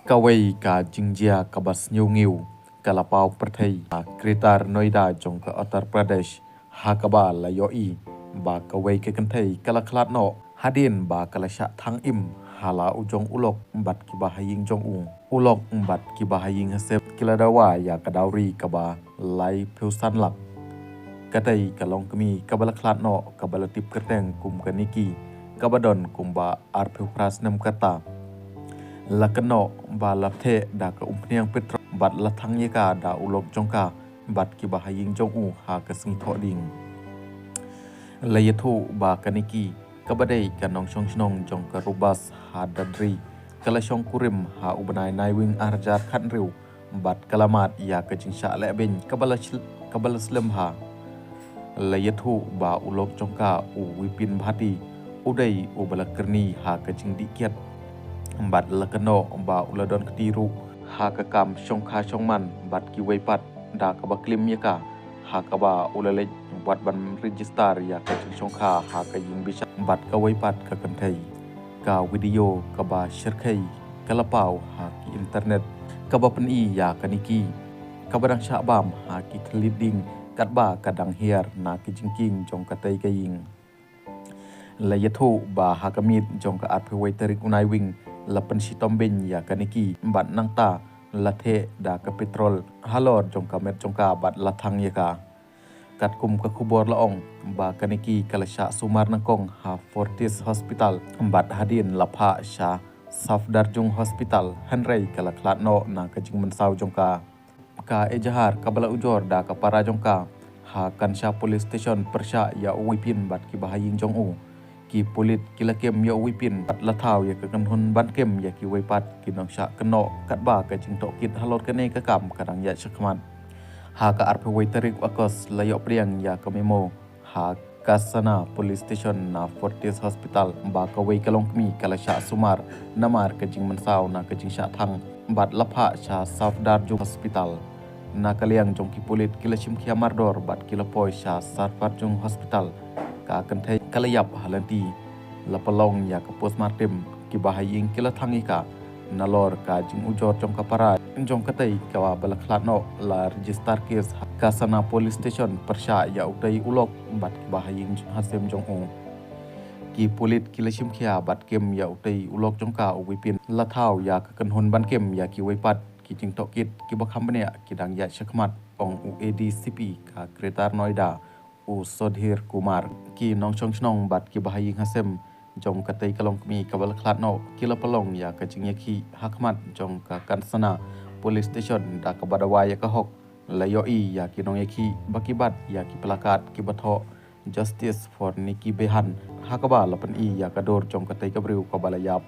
Kawai ka Jingjia ka bas ngiu kalapau perthei Greater Noida jong ka Uttar Pradesh hakaba la yoi ba kawai ke kenthei kala khlat no hadin ba kala sha thang im hala ujong ulok bat ki bahaying jong ulok bat ki bahaying hasep kiladawa ya kadauri kaba lai pheusan lak katai kalong kami kabala khlat no kabala tip kerteng kum kaniki kabadon kumba arpheu pras nam kata lakano ba lapthe da ka umpniang petro bat lathang yeka da ulok jongka bat ki bahaying jong ha ka singi thoding layathu ba kaniki kabadai kanong song jong ka rubas ha dadri kala shong kurim ha ubanai naiwing arjar khan riu bat kalamat ya ka jingsha le ben kabala slim ha layathu ba ulok jongka wipin bhati udai ubala kerni ha ka jingdi kiat bat lakano ba uladon ketiru ha ka kam shongkha shongman bat ki weipat da ka baklim yaka ha ka ba ulalej bat ban register ya ka shongkha ha ka ying bisa bat ka weipat ka kanthai ka video ka ba shirkai kalapau ha ki internet ka ba pni ya kaniki ka barang syabam ha ki thliding kat ba kadang hiar na ki jingking jong ka tai ka ying layathu ba ha ka mit jong ka at phewai tarik unai wing lapan si tombin ya kaniki bat nangta lathe da ka petrol halor jong ka met jong ka bat lathang ya ka kat kum ka khubor laong ba kaniki kalasha sumar nangkong ha Fortis Hospital bat hadin lapha sha Safdarjung Hospital hanrai kala khlat no na ka jing mansau jong ka ejahar kabala ujor da ka para jong ka ha kansha police station persha ya uwipin bat ki bahaying jong ki polit kila kem ya wipin pat lathau ya ka kan hun ban kem ya ki weipat ki nong sha kno kat ba ka jing tok kit halot kane ka kam kadang ya shakman ha ka arpe waiterik akos layo priang ya ka memo ha kasana police station na Fortis Hospital ba ka wei kalong mi kala sha sumar namar ka jing mansau na ka jing sha thang bat lapha sha Safdarjung Hospital na kaliang jong ki polit kila chim khia mardor bat kila poi sha Safdarjung Hospital ka kanthai kalayap halanti lapalong ya ka postmortem ki bahaying kila thangika nalor ka jing ujor jong ka para jong katai ka bala khlat no la register case ka sana police station persha ya utai ulok bat ki bahaying hasem jong ki polit kila shim khia bat kem ya utai ulok jong ka wipin lathau ya ka kanhon ban kem ya ki weipat ki jing tokit ki bakham ne ki dang ya shakmat ong UADCP ka Greater Noida Sodhir Kumar ki nong chong bat ki bahaying hasem jong katai kalong mi kabal khlat no kila palong ya ka jing yakhi hakmat jong ka kansana police station da ka badawa ya ka hok layoi ya ki nong yakhi bakibat ya ki plakat ki batho justice for Nikki Behan hakaba lapan ya ka dor jong katai kabriu ka balayap